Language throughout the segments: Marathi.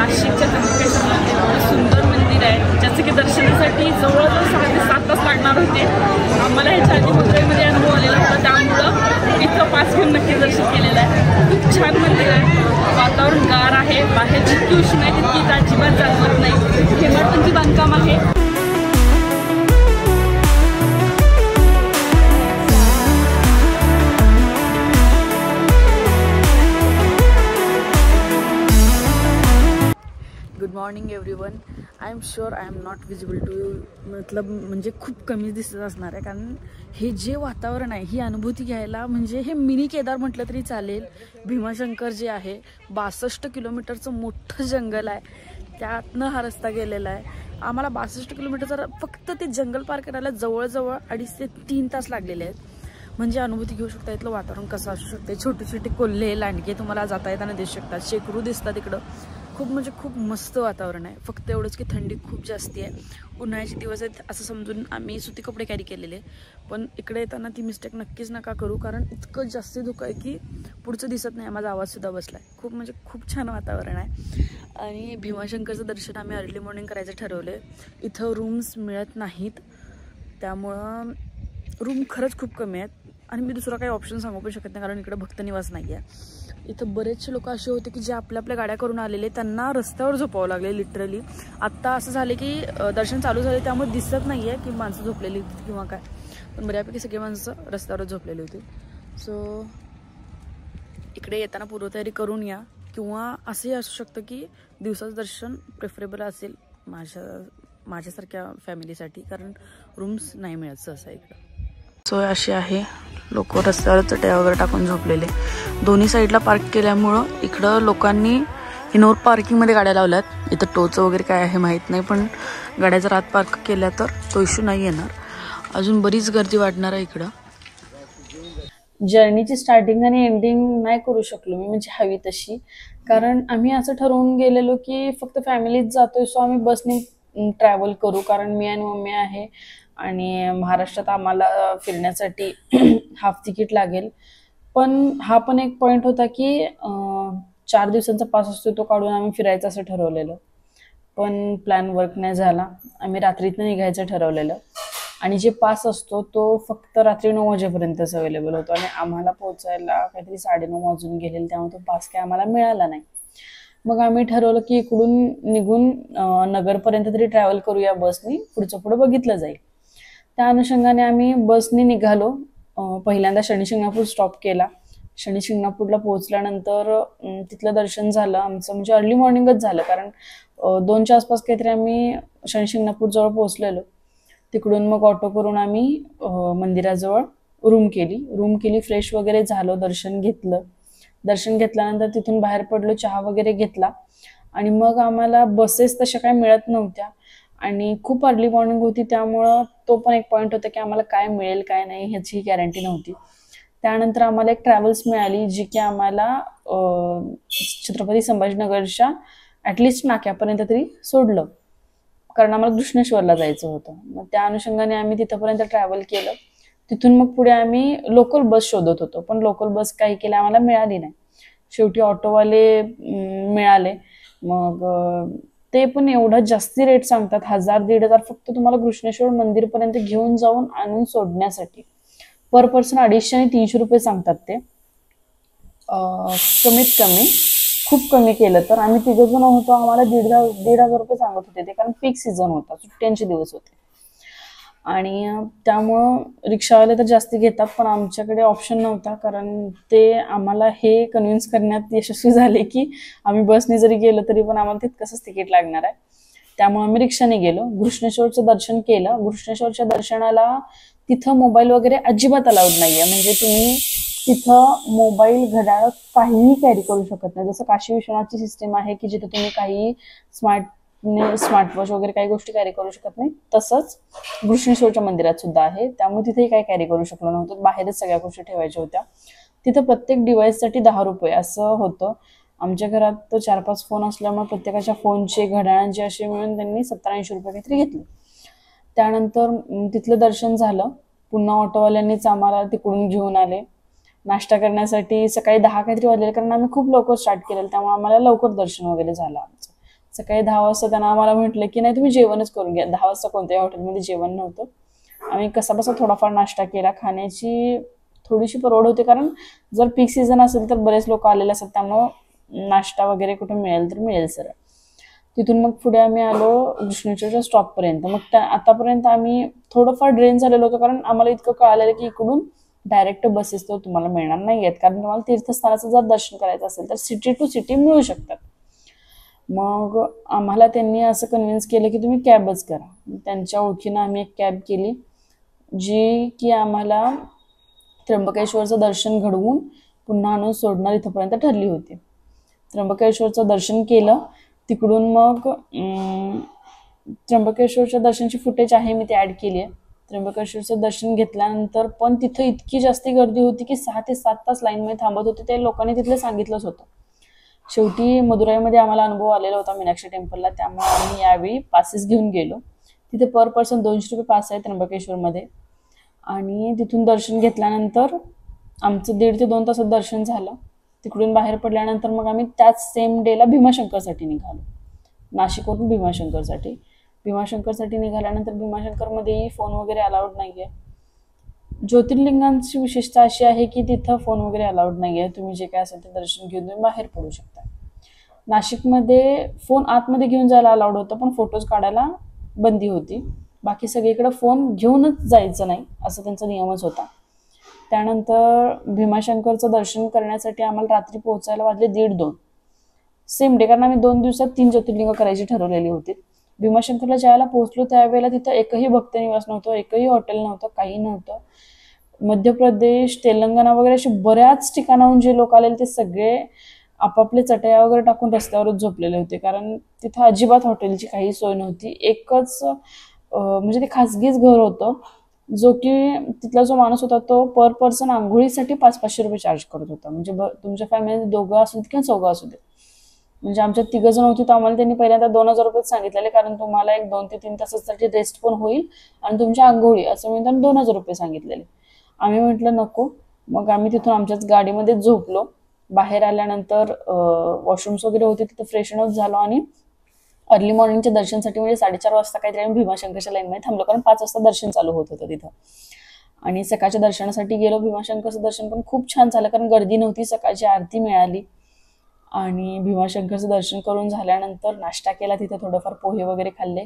नाशिकच्या त्र्यंबकेश्वरला एवढं सुंदर मंदिर आहे ज्याचं की दर्शनासाठी जवळजवळ 6 ते 7 तास लागणार होते. आम्हाला ह्याच्या आधी मुंबईमध्ये अनुभव आलेला होता, त्यामुळं इथं पास घेऊन नक्की दर्शन केलेलं आहे. खूप छान मंदिर आहे, वातावरण गार आहे, बाहेर जितकी उष्ण आहे तितकी अजिबात जाणवत नाही. हेमाडपंथी बांधकाम आहे. Good morning everyone. I am sure I am not visible to you, म्हणजे खूप कमी दिसत असणार आहे, कारण हे जे वातावरण आहे ही अनुभूती घ्यायला म्हणजे हे मिनी केदार म्हटलं तरी चालेल. भीमाशंकर जे आहे 62 किलोमीटरचं मोठं जंगल आहे, त्यातनं हा रस्ता गेलेला आहे. आम्हाला 62 किलोमीटरचा फक्त ते जंगल पार करायला जवळजवळ 2.5 ते 3 तास लागलेले आहेत. म्हणजे अनुभूती घेऊ शकता इथलं वातावरण कसं असू शकते. छोटे छोटे कोल्हे लांडगे तुम्हाला जाता येताना दिसू शकतात, शेकरू दिसतात इकडं. खूप मस्त वातावरण आहे. फक्त एवढंच की थंडी खूप जास्ती आहे. उन्हाळ्याचे दिवस आहेत असं समजून आम्ही सुती कपडे कॅरी केलेले, पण इकडे येताना ती मिस्टेक नक्कीच नका करू, कारण इतकं जास्त धुकं आहे की पुढचं दिसत नाही. माझा आवाजसुद्धा बसला आहे. खूप छान वातावरण आहे. आणि भीमाशंकरचं दर्शन आम्ही अर्ली मॉर्निंग करायचं ठरवलं आहे. इथं रूम्स मिळत नाहीत, त्यामुळं रूम खरंच खूप कमी आहेत. आणि मी दुसरा काही ऑप्शन सांगू पण शकत नाही, कारण इकडे भक्तनिवास नाही आहे. इथं बरेचसे लोक असे होते की जे आपल्या गाड्या करून आलेले, त्यांना रस्त्यावर झोपावं लागले लिटरली. आत्ता असं झाले की दर्शन चालू झाले, त्यामुळे दिसत नाही आहे की माणसं झोपलेली होती किंवा काय, पण बऱ्यापैकी सगळी माणसं रस्त्यावर झोपलेली होती. सो इकडे येताना पूर्वतयारी करून या, किंवा असंही असू शकतं की दिवसाचं दर्शन प्रेफरेबल असेल माझ्यासारख्या फॅमिलीसाठी, कारण रूम्स नाही मिळत सहसा इकडं. सोय अशी आहे, लोक रस्त्यावर चटया वगैरे टाकून झोपलेले. दोन्ही साईडला पार्क केल्यामुळं इकडं लोकांनी इनोर पार्किंगमध्ये गाड्या लावल्यात. इथं टोचं वगैरे काय आहे माहीत नाही, पण गाड्या जर आत पार्क केल्या तर तो इश्यू नाही येणार. अजून बरीच गर्दी वाढणार आहे इकडं. जर्नीची स्टार्टिंग आणि एंडिंग नाही करू शकलो मी, म्हणजे हवी तशी, कारण आम्ही असं ठरवून गेलेलो की फक्त फॅमिलीच जातोय, सो आम्ही बसने ट्रॅव्हल करू, कारण मी आणि मम्मी आहे आणि महाराष्ट्रात आम्हाला फिरण्यासाठी हाफ तिकीट लागेल. पण हा पण एक पॉईंट होता की 4 दिवसांचा पास असतो तो काढून आम्ही फिरायचं असं ठरवलेलं, पण प्लॅन वर्क नाही झाला. आम्ही रात्रीतनं निघायचं ठरवलेलं, आणि जे पास असतो तो फक्त रात्री 9 वाजेपर्यंतच अवेलेबल होतो, आणि आम्हाला पोहोचायला काहीतरी 9:30 वाजून गेलेले, त्यामुळे तो पास काय आम्हाला मिळाला नाही. मग आम्ही ठरवलं की इकडून निघून नगरपर्यंत तरी ट्रॅव्हल करूया बसनी, पुढं बघितलं जाईल. त्या अनुषंगाने आम्ही बसने निघालो. पहिल्यांदा शनिशिंगणापूर स्टॉप केला. शनिशिंगणापूरला पोहोचल्यानंतर तिथलं दर्शन झालं आमचं, म्हणजे अर्ली मॉर्निंगच झालं, कारण 2च्या आसपास काहीतरी आम्ही शनिशिंगणापूर जवळ पोहोचलेलो. तिकडून मग ऑटो करून आम्ही मंदिराजवळ रूम केली. फ्रेश वगैरे झालो, दर्शन घेतल्यानंतर तिथून बाहेर पडलो, चहा वगैरे घेतला, आणि मग आम्हाला बसेस तशा काही मिळत नव्हत्या आणि खूप अर्ली मॉर्निंग होती, त्यामुळं तो पण एक पॉईंट होता की आम्हाला काय मिळेल काय नाही ह्याची गॅरंटी नव्हती. त्यानंतर आम्हाला एक ट्रॅव्हल्स मिळाली, जी की आम्हाला छत्रपती संभाजीनगरच्या ॲटलिस्ट नाक्यापर्यंत तरी सोडलं, कारण आम्हाला कृष्णेश्वरला जायचं होतं. मग त्या अनुषंगाने आम्ही तिथंपर्यंत ट्रॅव्हल केलं. तिथून मग पुढे आम्ही लोकल बस शोधत होतो, पण लोकल बस काही केल्या आम्हाला मिळाली नाही. शेवटी ऑटोवाले मिळाले. मग ते पण एवढा जास्ती रेट सांगतात, 1000-1500 फक्त तुम्हाला कृष्णेश्वर मंदिरपर्यंत घेऊन जाऊन आणून सोडण्यासाठी. पर पर्सन 250 आणि 300 रुपये सांगतात ते. कमीत कमी खूप कमी केलं तर आम्ही 3 जण होतो, आम्हाला 1,500 रुपये सांगत होते ते, कारण पीक सीझन होता, सुट्ट्यांचे दिवस होते. आणि त्यामुळं रिक्षावाले तर जास्ती घेतात, पण आमच्याकडे ऑप्शन नव्हता, कारण ते आम्हाला हे कन्व्हिन्स करण्यात यशस्वी झाले की आम्ही बसने जरी गेलो तरी पण आम्हाला तितकंच तिकीट लागणार आहे. त्यामुळे आम्ही रिक्षाने गेलो. घृष्णेश्वरचं दर्शन केलं. घृष्णेश्वरच्या दर्शनाला तिथं मोबाईल वगैरे अजिबात अलाउड नाहीये, म्हणजे तुम्ही तिथं मोबाईल, घड्याळ काहीही कॅरी करू शकत नाही. जसं काशी विश्वनाथची सिस्टीम आहे की जिथे तुम्ही काही स्मार्टवॉच वगैरे काही गोष्टी कॅरी करू शकत नाही, तसंच घृष्णेश्वरच्या मंदिरात सुद्धा आहे. त्यामुळे तिथेही काही कॅरी करू शकलो नव्हतं, बाहेरच सगळ्या गोष्टी ठेवायच्या होत्या. तिथं प्रत्येक डिव्हाइससाठी 10 रुपये असं होतं. आमच्या घरात तर 4-5 फोन असल्यामुळे प्रत्येकाच्या फोनचे, घड्याळांचे असे मिळून त्यांनी 70-80 रुपये काहीतरी घेतले. त्यानंतर तिथलं दर्शन झालं. पुन्हा ऑटोवाल्यांनीच आम्हाला तिकडून घेऊन आले. नाश्ता करण्यासाठी सकाळी 10 काहीतरी वाजले, कारण आम्ही खूप लवकर स्टार्ट केलेलं, त्यामुळे आम्हाला लवकर दर्शन वगैरे झालं आमचं. सकाळी 10 वाजता त्यांना आम्हाला म्हटलं की नाही तुम्ही जेवणच करून घ्या. 10 वाजता कोणत्याही हॉटेलमध्ये जेवण नव्हतं. आम्ही कसाबसा थोडाफार नाश्ता केला. खाण्याची थोडीशी परवड होते, कारण जर पीक सीझन असेल तर बरेच लोक आलेले असतात, त्यामुळं नाश्ता वगैरे कुठे मिळेल तर मिळेल सर. तिथून मग पुढे आम्ही आलो कृष्णेश्वरच्या स्टॉपपर्यंत. मग आतापर्यंत आम्ही थोडंफार ड्रेन झालेलो होतो, कारण आम्हाला इतकं कळालेलं की इकडून डायरेक्ट बसेस तर तुम्हाला मिळणार नाही आहेत, कारण तुम्हाला तीर्थस्थानाचं जर दर्शन करायचं असेल तर सिटी टू सिटी मिळू शकतात. मग आम्हाला त्यांनी असं कन्व्हिन्स केलं की तुम्ही कॅबच करा. त्यांच्या ओळखीनं आम्ही एक कॅब केली, जी की आम्हाला त्र्यंबकेश्वरचं दर्शन घडवून पुन्हा आणून सोडणार इथंपर्यंत ठरली होती. त्र्यंबकेश्वरचं दर्शन केलं. तिकडून मग त्र्यंबकेश्वरच्या दर्शनची फुटेज आहे, मी ती ॲड केली आहे. त्र्यंबकेश्वरचं दर्शन घेतल्यानंतर पण तिथं इतकी जास्ती गर्दी होती की 6 ते 7 तास लाईनमध्ये थांबत होते. ते लोकांनी तिथले सांगितलंच होतं. शेवटी मदुराईमध्ये आम्हाला अनुभव आलेला होता मीनाक्षी टेम्पलला, त्यामुळे आम्ही यावेळी पासेस घेऊन गेलो. तिथे पर पर्सन 200 रुपये पास आहे त्र्यंबकेश्वरमध्ये. आणि तिथून दर्शन घेतल्यानंतर आमचं 1.5 ते 2 तासात दर्शन झालं. तिकडून बाहेर पडल्यानंतर मग आम्ही त्याच सेम डेला भीमाशंकरसाठी निघालो. नाशिकवरून भीमाशंकरसाठी निघाल्यानंतर भीमाशंकरमध्येही फोन वगैरे अलाउड नाही आहे. ज्योतिर्लिंगांची विशेषता अशी आहे की तिथं फोन वगैरे अलाउड नाही आहे. तुम्ही जे काय असेल ते दर्शन घेऊन तुम्ही बाहेर पडू शकता. नाशिकमध्ये फोन आतमध्ये घेऊन जायला अलाउड होतं, पण फोटोज काढायला बंदी होती. बाकी सगळीकडे फोन घेऊनच जायचं नाही असं त्यांचा नियमच होता. त्यानंतर भीमाशंकरचं दर्शन करण्यासाठी आम्हाला रात्री पोहोचायला वाजले 1:30-2 सेम डे, कारण आम्ही 2 दिवसात 3 ज्योतिर्लिंग करायची ठरवलेली होती. भीमाशंकरला ज्यावेळेला पोहोचलो त्यावेळेला तिथं एकही भक्तनिवास नव्हतं, एकही हॉटेल नव्हतं, काही नव्हतं. मध्य प्रदेश, तेलंगणा वगैरे असे बऱ्याच ठिकाणाहून जे लोक आलेले ते सगळे आपापले चटया वगैरे टाकून रस्त्यावरच झोपलेले होते, कारण तिथं अजिबात हॉटेलची काही सोय नव्हती. एकच म्हणजे ते खासगीच घर होतं, जो की तिथला जो माणूस होता तो पर पर्सन आंघोळीसाठी 500-500 रुपये चार्ज करत होता. म्हणजे तुमच्या फॅमिलीत 2 असू दे किंवा 4 असू दे. म्हणजे आमच्या 3 जण होती तर आम्हाला त्यांनी पहिल्यांदा 2,000 रुपये सांगितलेले, कारण तुम्हाला एक 2 ते 3 तासासाठी रेस्ट पण होईल आणि तुमच्या आंघोळी असं मी त्यांना 2,000 रुपये सांगितलेले. आम्ही म्हटलं नको. मग आम्ही तिथून आमच्याच गाडीमध्ये झोपलो. बाहेर आल्यानंतर वॉशरूम्स वगैरे होते, तिथं फ्रेशन आउट झालो आणि अर्ली मॉर्निंगच्या दर्शनसाठी म्हणजे 4:30 वाजता काहीतरी आम्ही भीमाशंकरच्या लाईनमध्ये थांबलो, कारण 5 वाजता दर्शन चालू होत होतं तिथं. आणि सकाळच्या दर्शनासाठी गेलो. भीमाशंकरचं दर्शन पण खूप छान झालं, कारण गर्दी नव्हती. सकाळची आरती मिळाली आणि भीमाशंकरचं दर्शन करून झाल्यानंतर नाश्ता केला तिथे, थोडंफार पोहे वगैरे खाल्ले.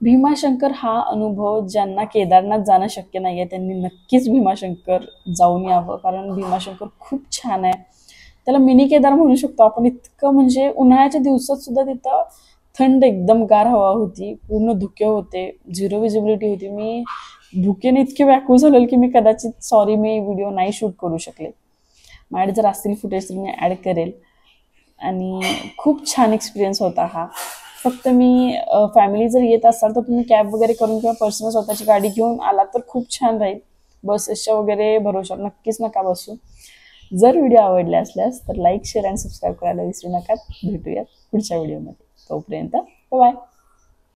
भीमाशंकर हा अनुभव ज्यांना केदारनाथ जाणं शक्य नाही आहे त्यांनी नक्कीच भीमाशंकर जाऊन यावं, कारण भीमाशंकर खूप छान आहे. त्याला मिनी केदार म्हणू शकतो आपण. इतकं म्हणजे उन्हाळ्याच्या दिवसात सुद्धा तिथं थंड एकदम गार हवा होती, पूर्ण धुके होते, 0 विजिबिलिटी होती. मी भुकेने इतके व्याकुळ झालेले की मी कदाचित मी व्हिडिओ नाही शूट करू शकले. माझ्याकडे जर असतील फुटेज तर मी ॲड करेल. आणि खूप छान एक्सपिरियन्स होता हा. फक्त मी फॅमिली जर येत असाल तर तुम्ही कॅब वगैरे करून किंवा पर्सनल स्वतःची गाडी घेऊन आला तर खूप छान राहील. बसेसच्या वगैरे भरोशावर नक्कीच नका बसू. जर व्हिडिओ आवडले असल्यास तर लाईक, शेअर आणि सबस्क्राईब करायला विसरू नका. भेटूयात पुढच्या व्हिडिओमध्ये. तोपर्यंत बाय.